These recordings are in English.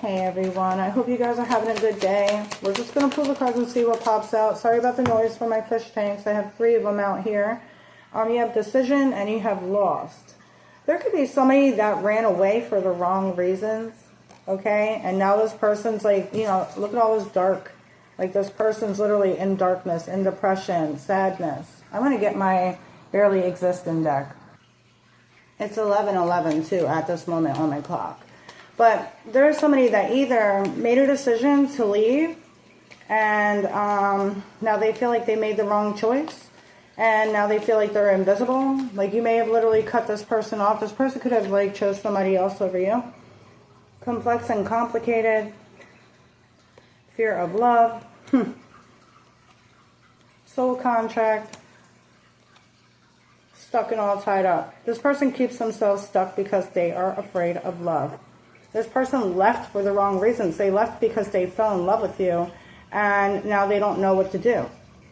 Hey everyone, I hope you guys are having a good day. We're just going to pull the cards and see what pops out. Sorry about the noise for my fish tanks. I have 3 of them out here. You have decision and you have lost. There could be somebody that ran away for the wrong reasons, okay? And now this person's like, you know, look at all this dark. Like this person's literally in darkness, in depression, sadness. I'm going to get my Barely Existing deck. It's 11:11 too at this moment on my clock. But there's somebody that either made a decision to leave and now they feel like they made the wrong choice and now they feel like they're invisible. Like you may have literally cut this person off. This person could have like chose somebody else over you. Complex and complicated. Fear of love. Soul contract. Stuck and all tied up. This person keeps themselves stuck because they are afraid of love. This person left for the wrong reasons. They left because they fell in love with you and now they don't know what to do.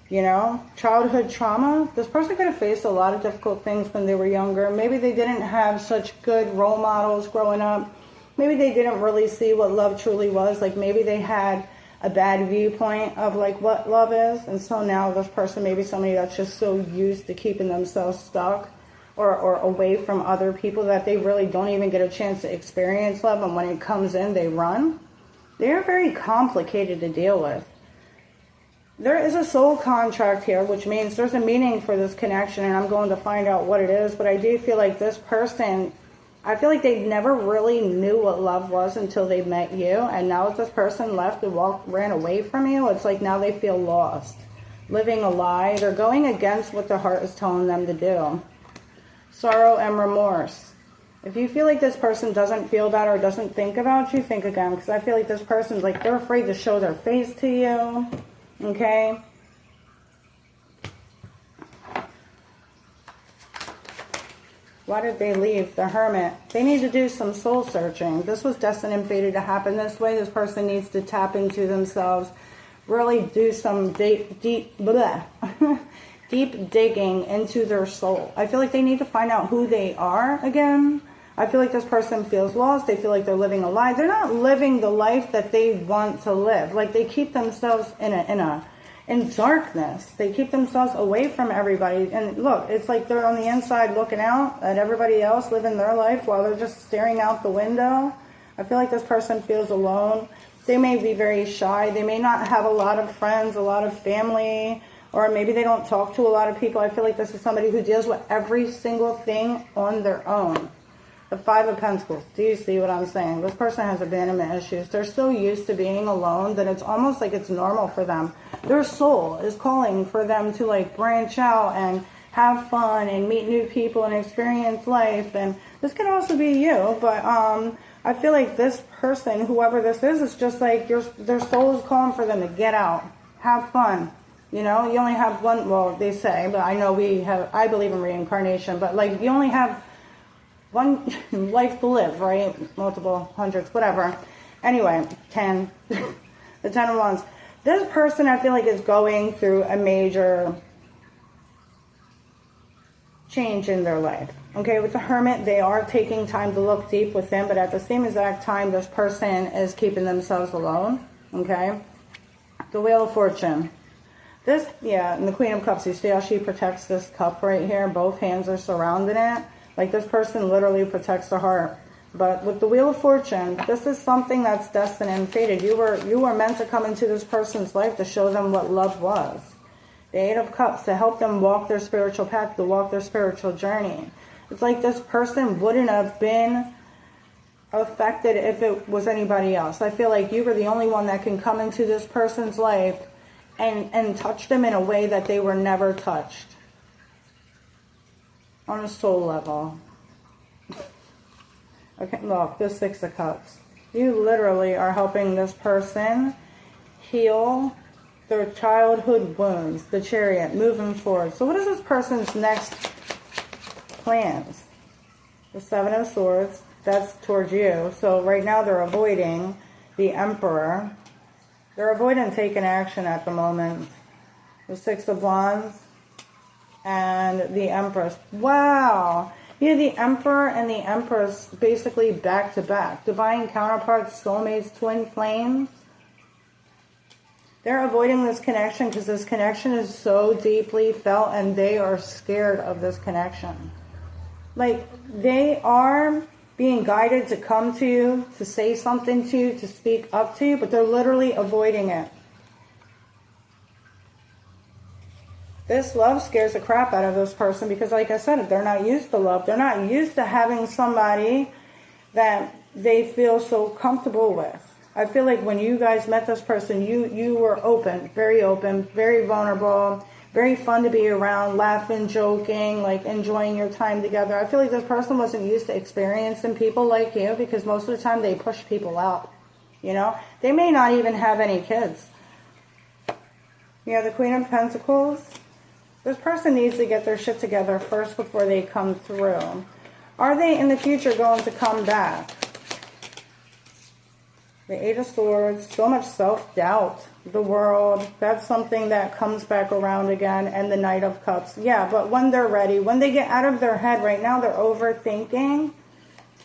You know, childhood trauma. This person could have faced a lot of difficult things when they were younger. Maybe they didn't have such good role models growing up. Maybe they didn't really see what love truly was. Like maybe they had a bad viewpoint of like what love is. And so now this person may be somebody that's just so used to keeping themselves stuck or away from other people that they really don't even get a chance to experience love. And when it comes in, they run. They're very complicated to deal with. There is a soul contract here, which means there's a meaning for this connection, and I'm going to find out what it is. But I do feel like this person, I feel like they never really knew what love was until they met you. And now that this person left and ran away from you, it's like now they feel lost, living a lie. They're going against what their heart is telling them to do. Sorrow and remorse. If you feel like this person doesn't feel that or doesn't think about you, think again. Because I feel like this person's like, they're afraid to show their face to you. Okay? Why did they leave? The Hermit. They need to do some soul searching. This was destined and fated to happen this way. This person needs to tap into themselves. Really do some deep digging into their soul. I feel like they need to find out who they are again. I feel like this person feels lost. They feel like they're living a lie. They're not living the life that they want to live. Like they keep themselves in darkness. They keep themselves away from everybody. And look, it's like they're on the inside looking out at everybody else living their life while they're just staring out the window. I feel like this person feels alone. They may be very shy. They may not have a lot of friends, a lot of family, or maybe they don't talk to a lot of people. I feel like this is somebody who deals with every single thing on their own. The 5 of Pentacles. Do you see what I'm saying? This person has abandonment issues. They're so used to being alone that it's almost like it's normal for them. Their soul is calling for them to like branch out and have fun and meet new people and experience life. And this can also be you, but I feel like this person, whoever this is just like their soul is calling for them to get out, have fun. You know, you only have one, well, they say, but I know I believe in reincarnation, but like you only have one life to live, right? Multiple hundreds, whatever. Anyway, 10. The 10 of Wands. This person, I feel like, is going through a major change in their life. Okay, with the Hermit, they are taking time to look deep within, but at the same exact time, this person is keeping themselves alone. Okay? The Wheel of Fortune. This, yeah, and the Queen of Cups, you see how she protects this cup right here? Both hands are surrounding it. Like this person literally protects the heart. But with the Wheel of Fortune, this is something that's destined and fated. You were meant to come into this person's life to show them what love was. The 8 of Cups, to help them walk their spiritual path, to walk their spiritual journey. It's like this person wouldn't have been affected if it was anybody else. I feel like you were the only one that can come into this person's life and touch them in a way that they were never touched. On a soul level. Okay, look, the 6 of Cups. You literally are helping this person heal their childhood wounds. The Chariot, moving forward. So what is this person's next plans? The 7 of Swords, that's towards you. So right now they're avoiding the Emperor. They're avoiding taking action at the moment. The 6 of Wands and the Empress. Wow. Yeah, the Emperor and the Empress basically back to back. Divine counterparts, soulmates, twin flames. They're avoiding this connection because this connection is so deeply felt and they are scared of this connection. Like, they are being guided to come to you, to say something to you, to speak up to you, but they're literally avoiding it. This love scares the crap out of this person because, like I said, they're not used to love. They're not used to having somebody that they feel so comfortable with. I feel like when you guys met this person, you were open, very vulnerable, very fun to be around, laughing, joking, like enjoying your time together. I feel like this person wasn't used to experiencing people like you because most of the time they push people out, you know? They may not even have any kids. Yeah, the Queen of Pentacles. This person needs to get their shit together first before they come through. Are they in the future going to come back? The Eight of Swords, so much self-doubt. The World, that's something that comes back around again. And the Knight of Cups. Yeah, but when they're ready, when they get out of their head, right now they're overthinking.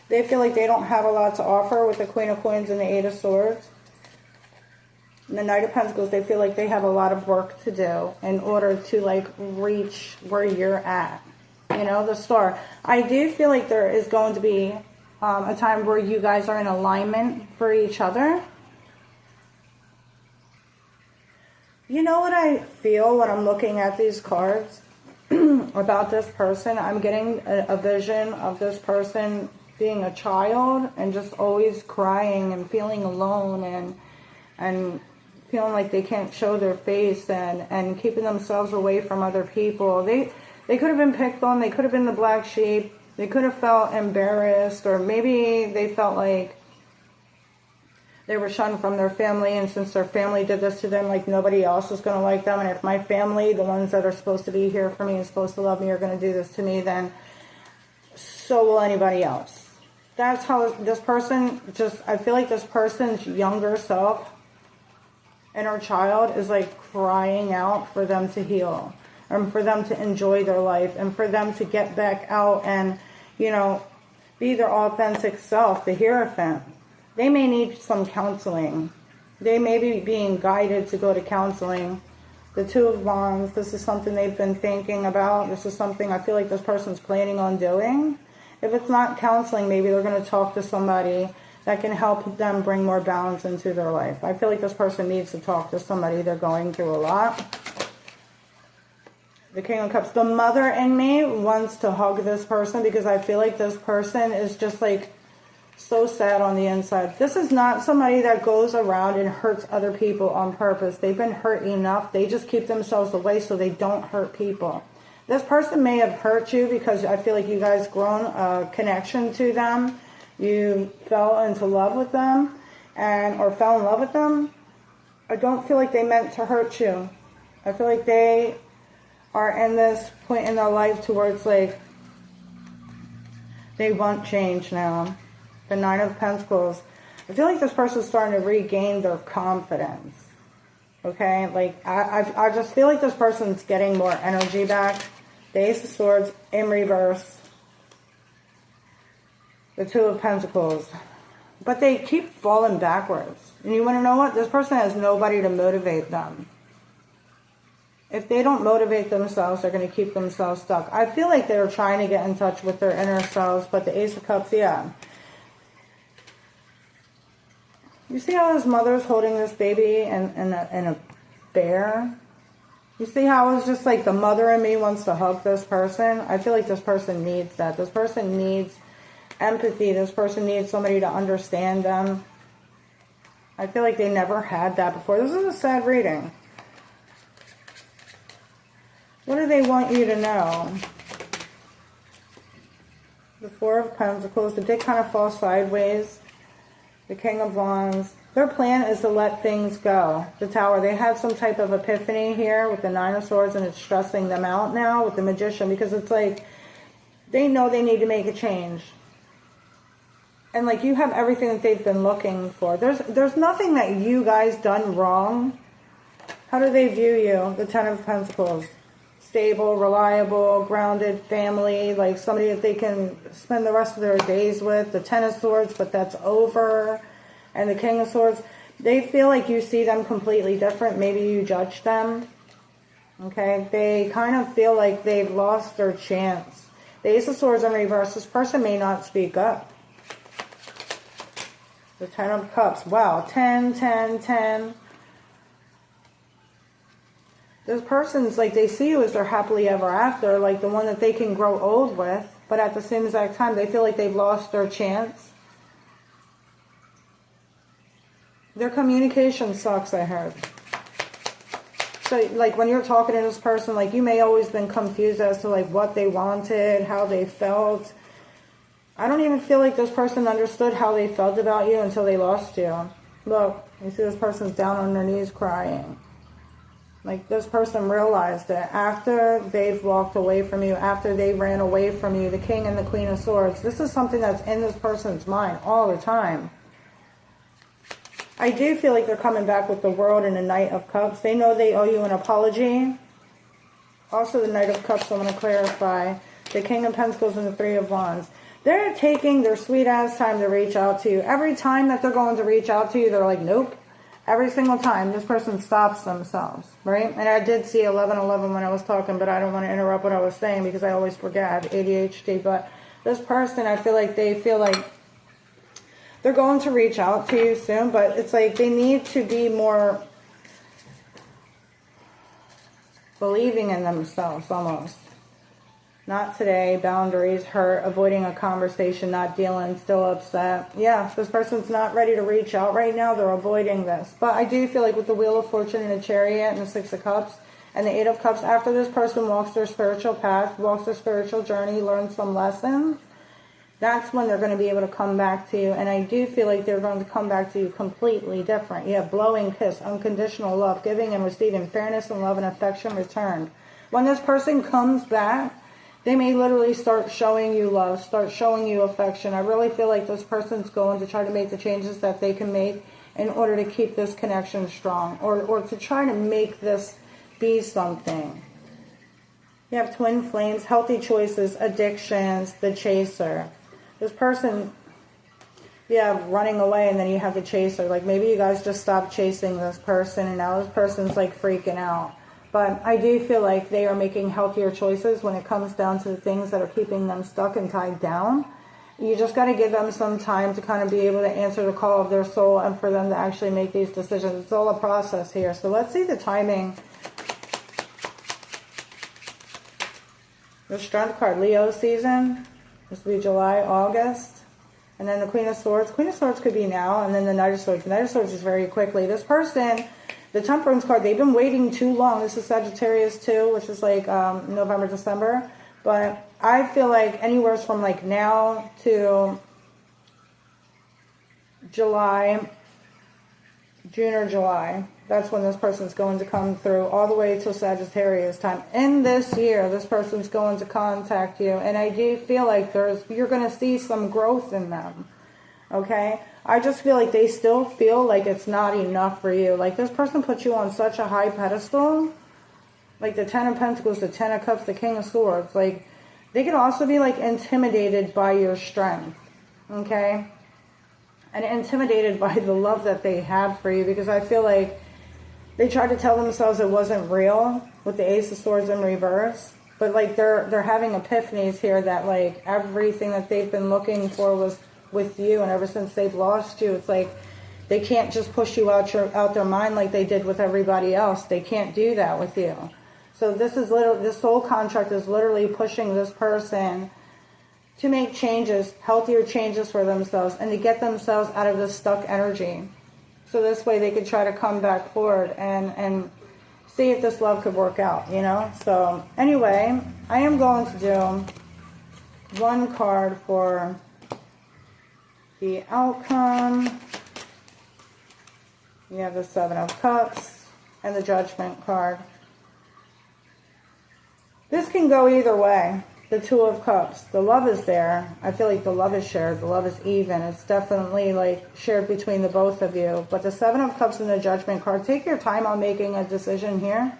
They feel like they don't have a lot to offer with the Queen of Coins and the Eight of Swords. And the Knight of Pentacles, they feel like they have a lot of work to do in order to, like, reach where you're at. You know, the Star. I do feel like there is going to be a time where you guys are in alignment for each other. You know what I feel when I'm looking at these cards about this person? I'm getting a vision of this person being a child and just always crying and feeling alone and feeling like they can't show their face and keeping themselves away from other people. They could have been picked on. They could have been the black sheep. They could have felt embarrassed, or maybe they felt like they were shunned from their family, and since their family did this to them, like nobody else is going to like them. And if my family, the ones that are supposed to be here for me and supposed to love me, are going to do this to me, then so will anybody else. That's how this person I feel like this person's younger self, inner child, is like crying out for them to heal. And for them to enjoy their life, and for them to get back out and, you know, be their authentic self, the Hierophant. They may need some counseling. They may be being guided to go to counseling. The Two of Wands, this is something they've been thinking about. This is something I feel like this person's planning on doing. If it's not counseling, maybe they're going to talk to somebody that can help them bring more balance into their life. I feel like this person needs to talk to somebody. They're going through a lot. The King of Cups. The mother in me wants to hug this person because I feel like this person is just like so sad on the inside. This is not somebody that goes around and hurts other people on purpose. They've been hurt enough. They just keep themselves away so they don't hurt people. This person may have hurt you because I feel like you guys grown a connection to them. You fell into love with them or fell in love with them. I don't feel like they meant to hurt you. I feel like they are in this point in their life towards, like, they want change now. The Nine of Pentacles. I feel like this person's starting to regain their confidence. Okay? Like, I just feel like this person's getting more energy back. The Ace of Swords in reverse. The Two of Pentacles. But they keep falling backwards. And you want to know what? This person has nobody to motivate them. If they don't motivate themselves, they're going to keep themselves stuck. I feel like they're trying to get in touch with their inner selves, but the Ace of Cups, yeah. You see how his mother's holding this baby and a bear? You see how it's just like the mother in me wants to hug this person? I feel like this person needs that. This person needs empathy. This person needs somebody to understand them. I feel like they never had that before. This is a sad reading. What do they want you to know? The Four of Pentacles. Did they kind of fall sideways? The King of Wands. Their plan is to let things go. The Tower. They had some type of epiphany here with the Nine of Swords, and it's stressing them out now with the Magician, because it's like they know they need to make a change. And like, you have everything that they've been looking for. There's nothing that you guys done wrong. How do they view you? The Ten of Pentacles. stable, reliable, grounded family, like somebody that they can spend the rest of their days with. The Ten of Swords, but that's over. And the King of Swords, they feel like you see them completely different. Maybe you judge them. Okay? They kind of feel like they've lost their chance. The Ace of Swords in reverse, this person may not speak up. The Ten of Cups, wow, 10, 10, 10. This person's like, they see you as their happily ever after, like the one that they can grow old with, but at the same exact time, they feel like they've lost their chance. Their communication sucks, I heard. So, like, when you're talking to this person, like, you may always been confused as to, like, what they wanted, how they felt. I don't even feel like this person understood how they felt about you until they lost you. Look, you see this person's down on their knees crying. Like, this person realized that after they've walked away from you, after they ran away from you, the King and the Queen of Swords, this is something that's in this person's mind all the time. I do feel like they're coming back with the World and the Knight of Cups. They know they owe you an apology. Also, the Knight of Cups, I'm going to clarify. The King of Pentacles and the Three of Wands. They're taking their sweet-ass time to reach out to you. Every time that they're going to reach out to you, they're like, nope. Every single time, this person stops themselves, right? And I did see 1111 when I was talking, but I don't want to interrupt what I was saying because I always forget. I have ADHD. But this person, I feel like they feel like they're going to reach out to you soon, but it's like they need to be more believing in themselves almost. Not today, boundaries, hurt, avoiding a conversation, not dealing, still upset. Yeah, this person's not ready to reach out right now. They're avoiding this. But I do feel like with the Wheel of Fortune and the Chariot and the Six of Cups and the Eight of Cups, after this person walks their spiritual path, walks their spiritual journey, learns some lessons, that's when they're going to be able to come back to you. And I do feel like they're going to come back to you completely different. You have blowing kiss, unconditional love, giving and receiving, fairness and love and affection returned. When this person comes back, they may literally start showing you love, start showing you affection. I really feel like this person's going to try to make the changes that they can make in order to keep this connection strong, or to try to make this be something. You have twin flames, healthy choices, addictions, the chaser. This person, you have running away, and then you have the chaser. Like, maybe you guys just stopped chasing this person, and now this person's like freaking out. But I do feel like they are making healthier choices when it comes down to the things that are keeping them stuck and tied down. You just got to give them some time to kind of be able to answer the call of their soul and for them to actually make these decisions. It's all a process here. So let's see the timing. The Strength card, Leo season. This will be July, August. And then the Queen of Swords. Queen of Swords could be now. And then the Knight of Swords. The Knight of Swords is very quickly. This person, the Temperance card, they've been waiting too long. This is Sagittarius too, which is like November, December. But I feel like anywhere from like now to July, June or July, that's when this person's going to come through, all the way till Sagittarius time. In this year, this person's going to contact you. And I do feel like you're going to see some growth in them. Okay? I just feel like they still feel like it's not enough for you. Like, this person puts you on such a high pedestal. Like the Ten of Pentacles, the Ten of Cups, the King of Swords. Like, they can also be like intimidated by your strength. Okay? And intimidated by the love that they have for you. Because I feel like they tried to tell themselves it wasn't real with the Ace of Swords in reverse. But like they're having epiphanies here that like everything that they've been looking for was with you, and ever since they've lost you, it's like they can't just push you out their mind like they did with everybody else. They can't do that with you. So this soul contract is literally pushing this person to make changes, healthier changes for themselves, and to get themselves out of this stuck energy. So this way they could try to come back forward and see if this love could work out, you know? So anyway, I am going to do one card for the outcome. You have the Seven of Cups and the Judgment card. This can go either way. The Two of Cups. The love is there. I feel like the love is shared. The love is even. It's definitely like shared between the both of you. But the Seven of Cups and the Judgment card, take your time on making a decision here.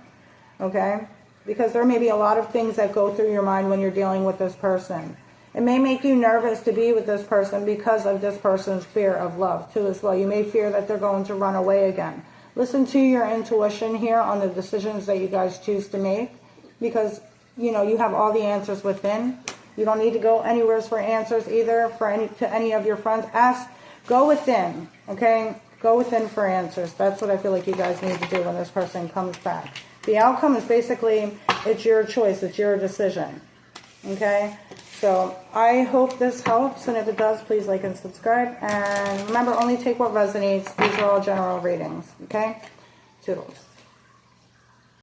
Okay? because there may be a lot of things that go through your mind when you're dealing with this person. It may make you nervous to be with this person because of this person's fear of love too as well. You may fear that they're going to run away again. Listen to your intuition here on the decisions that you guys choose to make, because you have all the answers within. You don't need to go anywhere for answers either to any of your friends. Go within, okay? Go within for answers. That's what I feel like you guys need to do when this person comes back. The outcome is basically, it's your choice, it's your decision, okay? So I hope this helps, and if it does, please like and subscribe. And remember, only take what resonates. These are all general readings, okay? Toodles.